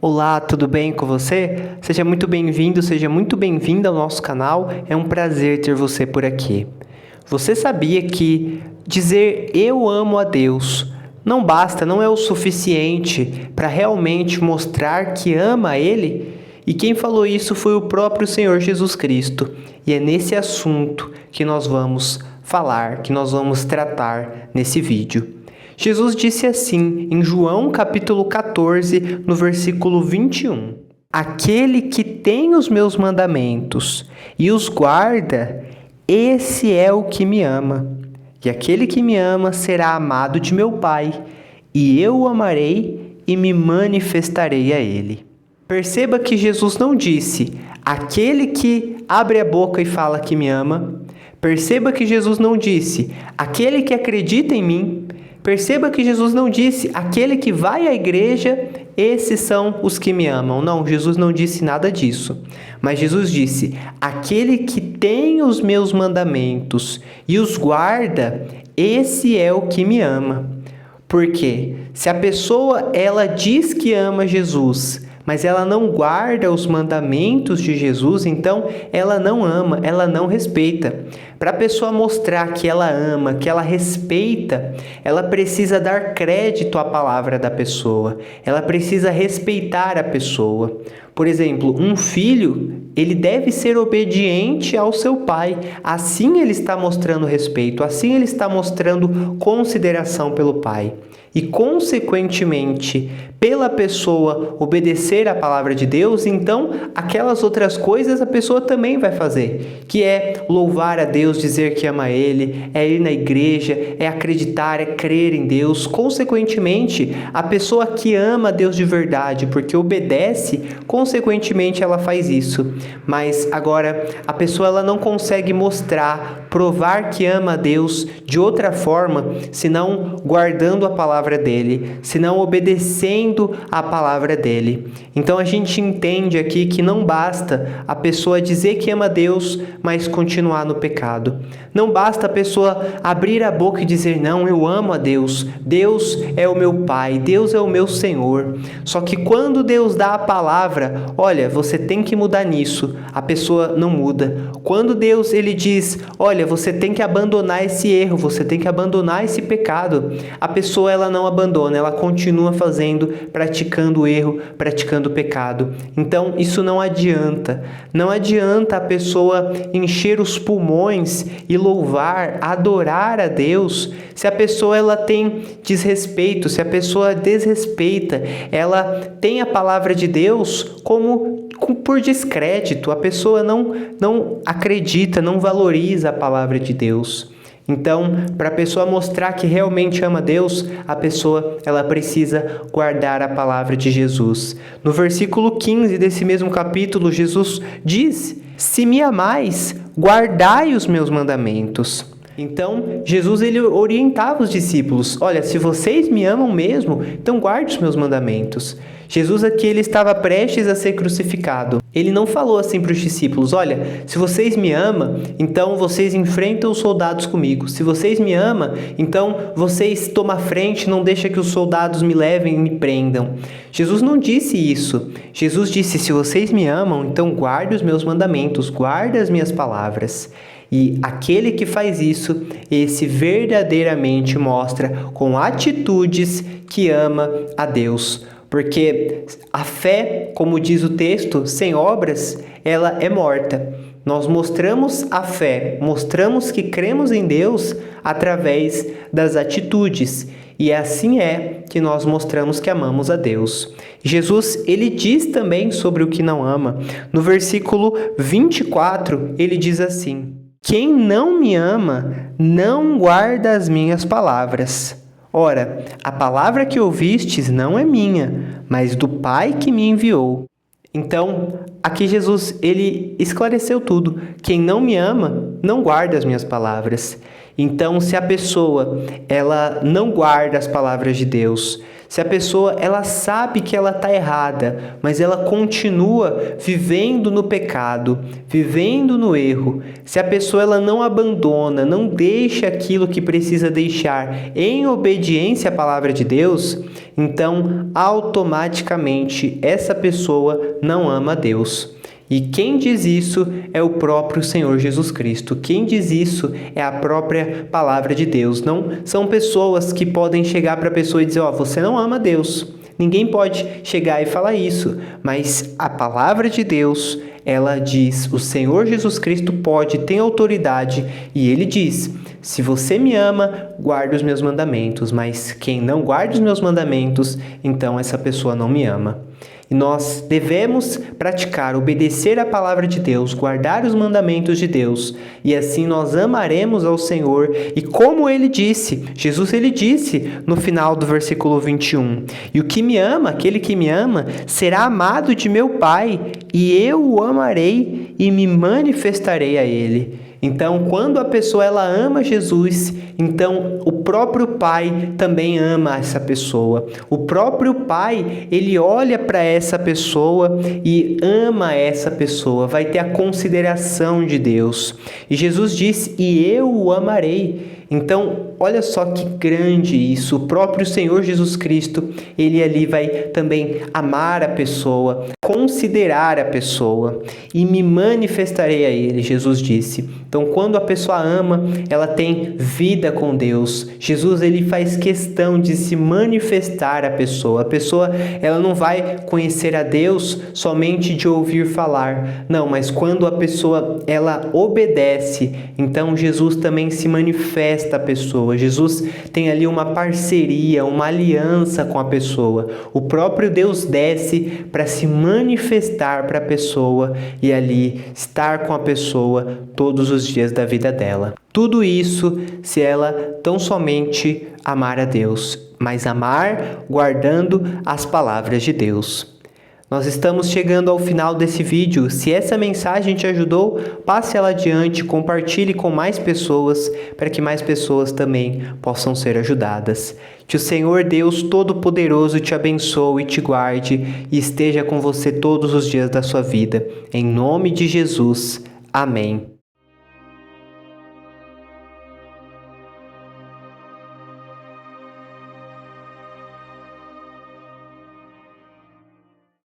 Olá, tudo bem com você? Seja muito bem-vindo, seja muito bem-vinda ao nosso canal. É um prazer ter você por aqui. Você sabia que dizer eu amo a Deus não basta, não é o suficiente para realmente mostrar que ama a Ele? E quem falou isso foi o próprio Senhor Jesus Cristo. E é nesse assunto que nós vamos falar, que nós vamos tratar nesse vídeo. Jesus disse assim em João capítulo 14, no versículo 21. Aquele que tem os meus mandamentos e os guarda, esse é o que me ama. E aquele que me ama será amado de meu Pai, e eu o amarei e me manifestarei a ele. Perceba que Jesus não disse, aquele que abre a boca e fala que me ama. Perceba que Jesus não disse, aquele que acredita em mim. Perceba que Jesus não disse, aquele que vai à igreja, esses são os que me amam. Não, Jesus não disse nada disso. Mas Jesus disse, aquele que tem os meus mandamentos e os guarda, esse é o que me ama. Por quê? Se a pessoa, ela diz que ama Jesus, mas ela não guarda os mandamentos de Jesus, então ela não ama, ela não respeita. Para a pessoa mostrar que ela ama, que ela respeita, ela precisa dar crédito à palavra da pessoa. Ela precisa respeitar a pessoa. Por exemplo, um filho, ele deve ser obediente ao seu pai. Assim ele está mostrando respeito, assim ele está mostrando consideração pelo pai. E, consequentemente, pela pessoa obedecer à palavra de Deus, então aquelas outras coisas a pessoa também vai fazer, que é louvar a Deus, dizer que ama Ele, é ir na igreja, é acreditar, é crer em Deus. Consequentemente, a pessoa que ama a Deus de verdade, porque obedece, consequentemente ela faz isso. Mas agora, a pessoa ela não consegue mostrar, provar que ama a Deus de outra forma, senão guardando a palavra dele, senão obedecendo a palavra dele. Então a gente entende aqui que não basta a pessoa dizer que ama Deus, mas continuar no pecado. Não basta a pessoa abrir a boca e dizer, não, eu amo a Deus, Deus é o meu Pai, Deus é o meu Senhor. Só que quando Deus dá a palavra, olha, você tem que mudar nisso, a pessoa não muda. Quando Deus ele diz, olha, você tem que abandonar esse erro, você tem que abandonar esse pecado, a pessoa ela não abandona, ela continua fazendo, praticando o erro, praticando o pecado. Então isso não adianta. Não adianta a pessoa encher os pulmões e louvar, adorar a Deus, se a pessoa ela tem desrespeito, se a pessoa desrespeita, ela tem a palavra de Deus como por descrédito, a pessoa não acredita, não valoriza a palavra de Deus. Então, para a pessoa mostrar que realmente ama Deus, a pessoa ela precisa guardar a palavra de Jesus. No versículo 15 desse mesmo capítulo, Jesus diz, se me amais, guardai os meus mandamentos. Então, Jesus ele orientava os discípulos, olha, se vocês me amam mesmo, então guarde os meus mandamentos. Jesus aqui ele estava prestes a ser crucificado. Ele não falou assim para os discípulos, olha, se vocês me amam, então vocês enfrentam os soldados comigo. Se vocês me amam, então vocês tomam a frente, não deixa que os soldados me levem e me prendam. Jesus não disse isso. Jesus disse, se vocês me amam, então guarde os meus mandamentos, guarde as minhas palavras. E aquele que faz isso, esse verdadeiramente mostra com atitudes que ama a Deus. Porque a fé, como diz o texto, sem obras, ela é morta. Nós mostramos a fé, mostramos que cremos em Deus através das atitudes. E assim é que nós mostramos que amamos a Deus. Jesus, ele diz também sobre o que não ama. No versículo 24, ele diz assim, quem não me ama, não guarda as minhas palavras. Ora, a palavra que ouvistes não é minha, mas do Pai que me enviou. Então, aqui Jesus, ele esclareceu tudo. Quem não me ama, não guarda as minhas palavras. Então, se a pessoa, ela não guarda as palavras de Deus, Se a pessoa ela sabe que ela está errada, mas ela continua vivendo no pecado, vivendo no erro, se a pessoa ela não abandona, não deixa aquilo que precisa deixar em obediência à palavra de Deus, então automaticamente essa pessoa não ama a Deus. E quem diz isso é o próprio Senhor Jesus Cristo. Quem diz isso é a própria palavra de Deus. Não são pessoas que podem chegar para a pessoa e dizer, você não ama Deus. Ninguém pode chegar e falar isso, mas a palavra de Deus, ela diz, o Senhor Jesus Cristo pode, tem autoridade, e ele diz, se você me ama, guarde os meus mandamentos, mas quem não guarda os meus mandamentos, então essa pessoa não me ama. E nós devemos praticar, obedecer a palavra de Deus, guardar os mandamentos de Deus, e assim nós amaremos ao Senhor. E como ele disse, Jesus ele disse no final do versículo 21, e o que me ama, aquele que me ama, será amado de meu Pai, e eu o amarei e me manifestarei a ele. Então, quando a pessoa ela ama Jesus, então o próprio Pai também ama essa pessoa. O próprio Pai, ele olha para essa pessoa e ama essa pessoa, vai ter a consideração de Deus. E Jesus disse, e eu o amarei. Então, olha só que grande isso. O próprio Senhor Jesus Cristo, ele ali vai também amar a pessoa, considerar a pessoa e me manifestarei a ele, Jesus disse. Então, quando a pessoa ama, ela tem vida com Deus. Jesus, ele faz questão de se manifestar à pessoa. A pessoa, ela não vai conhecer a Deus somente de ouvir falar. Não, mas quando a pessoa, ela obedece, então Jesus também se manifesta a pessoa. Jesus tem ali uma parceria, uma aliança com a pessoa. O próprio Deus desce para se manifestar para a pessoa e ali estar com a pessoa todos os dias da vida dela. Tudo isso se ela tão somente amar a Deus, mas amar guardando as palavras de Deus. Nós estamos chegando ao final desse vídeo. Se essa mensagem te ajudou, passe ela adiante, compartilhe com mais pessoas, para que mais pessoas também possam ser ajudadas. Que o Senhor Deus Todo-Poderoso te abençoe e te guarde e esteja com você todos os dias da sua vida. Em nome de Jesus. Amém.